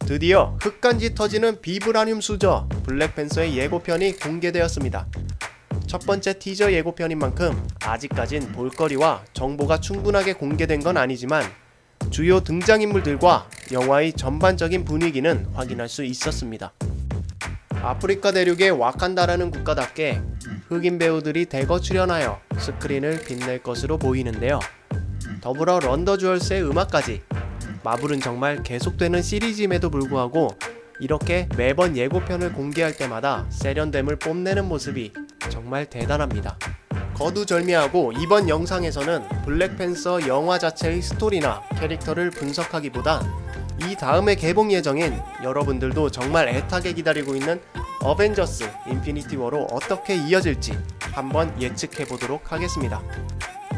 드디어 흙간지 터지는 비브라늄 수저 블랙팬서의 예고편이 공개되었습니다. 첫 번째 티저 예고편인 만큼 아직까진 볼거리와 정보가 충분하게 공개된 건 아니지만 주요 등장인물들과 영화의 전반적인 분위기는 확인할 수 있었습니다. 아프리카 대륙의 와칸다라는 국가답게 흑인 배우들이 대거 출연하여 스크린을 빛낼 것으로 보이는데요. 더불어 런더 주얼스의 음악까지 마블은 정말 계속되는 시리즈임에도 불구하고 이렇게 매번 예고편을 공개할 때마다 세련됨을 뽐내는 모습이 정말 대단합니다. 거두절미하고 이번 영상에서는 블랙팬서 영화 자체의 스토리나 캐릭터를 분석하기보다 이 다음에 개봉 예정인 여러분들도 정말 애타게 기다리고 있는 어벤져스 인피니티 워로 어떻게 이어질지 한번 예측해보도록 하겠습니다.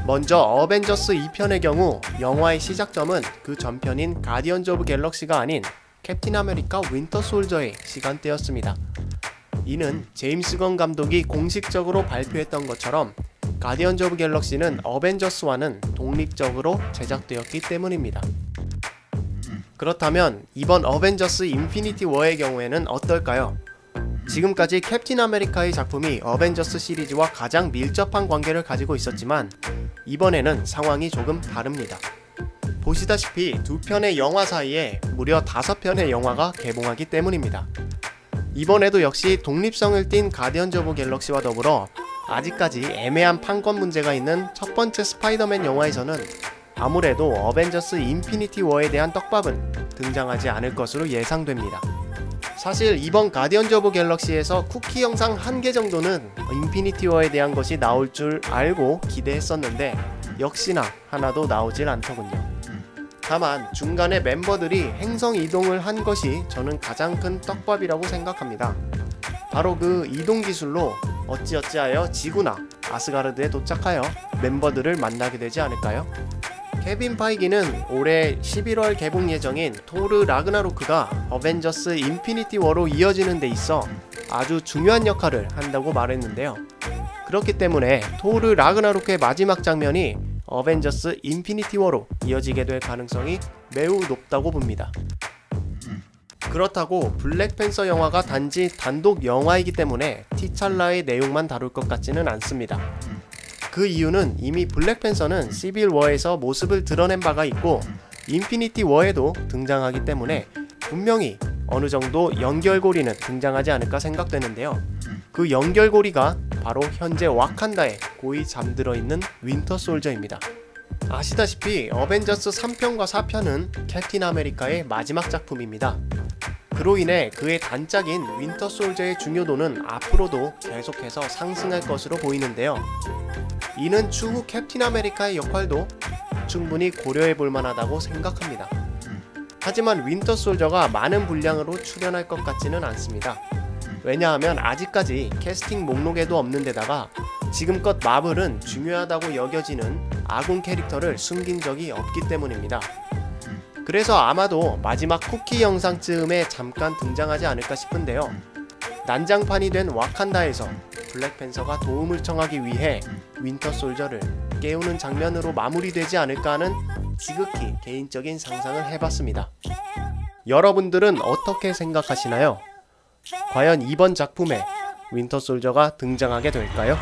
먼저 어벤져스 2편의 경우 영화의 시작점은 그 전편인 가디언즈 오브 갤럭시가 아닌 캡틴 아메리카 윈터 솔저의 시간대였습니다. 이는 제임스 건 감독이 공식적으로 발표했던 것처럼 가디언즈 오브 갤럭시는 어벤져스와는 독립적으로 제작되었기 때문입니다. 그렇다면 이번 어벤져스 인피니티 워의 경우에는 어떨까요? 지금까지 캡틴 아메리카의 작품이 어벤져스 시리즈와 가장 밀접한 관계를 가지고 있었지만 이번에는 상황이 조금 다릅니다. 보시다시피 두 편의 영화 사이에 무려 5편의 영화가 개봉하기 때문입니다. 이번에도 역시 독립성을 띈 가디언즈 오브 갤럭시와 더불어 아직까지 애매한 판권 문제가 있는 첫 번째 스파이더맨 영화에서는 아무래도 어벤져스 인피니티 워에 대한 떡밥은 등장하지 않을 것으로 예상됩니다. 사실 이번 가디언즈 오브 갤럭시에서 쿠키 영상 1개 정도는 인피니티 워에 대한 것이 나올 줄 알고 기대했었는데 역시나 하나도 나오질 않더군요. 다만 중간에 멤버들이 행성 이동을 한 것이 저는 가장 큰 떡밥이라고 생각합니다. 바로 그 이동 기술로 어찌어찌하여 지구나 아스가르드에 도착하여 멤버들을 만나게 되지 않을까요? 케빈 파이기는 올해 11월 개봉 예정인 토르 라그나로크가 어벤져스 인피니티 워로 이어지는 데 있어 아주 중요한 역할을 한다고 말했는데요. 그렇기 때문에 토르 라그나로크의 마지막 장면이 어벤져스 인피니티 워로 이어지게 될 가능성이 매우 높다고 봅니다. 그렇다고 블랙팬서 영화가 단지 단독 영화이기 때문에 티찰라의 내용만 다룰 것 같지는 않습니다. 그 이유는 이미 블랙팬서는 시빌 워에서 모습을 드러낸 바가 있고 인피니티 워에도 등장하기 때문에 분명히 어느 정도 연결고리는 등장하지 않을까 생각되는데요. 그 연결고리가 바로 현재 와칸다에 고이 잠들어 있는 윈터 솔저입니다. 아시다시피 어벤져스 3편과 4편은 캡틴 아메리카의 마지막 작품입니다. 그로 인해 그의 단짝인 윈터 솔저의 중요도는 앞으로도 계속해서 상승할 것으로 보이는데요. 이는 추후 캡틴 아메리카의 역할도 충분히 고려해볼 만하다고 생각합니다. 하지만 윈터 솔저가 많은 분량으로 출연할 것 같지는 않습니다. 왜냐하면 아직까지 캐스팅 목록에도 없는 데다가 지금껏 마블은 중요하다고 여겨지는 아군 캐릭터를 숨긴 적이 없기 때문입니다. 그래서 아마도 마지막 쿠키 영상쯤에 잠깐 등장하지 않을까 싶은데요. 난장판이 된 와칸다에서 블랙팬서가 도움을 청하기 위해 윈터 솔저를 깨우는 장면으로 마무리되지 않을까 하는 지극히 개인적인 상상을 해봤습니다. 여러분들은 어떻게 생각하시나요? 과연 이번 작품에 윈터 솔저가 등장하게 될까요?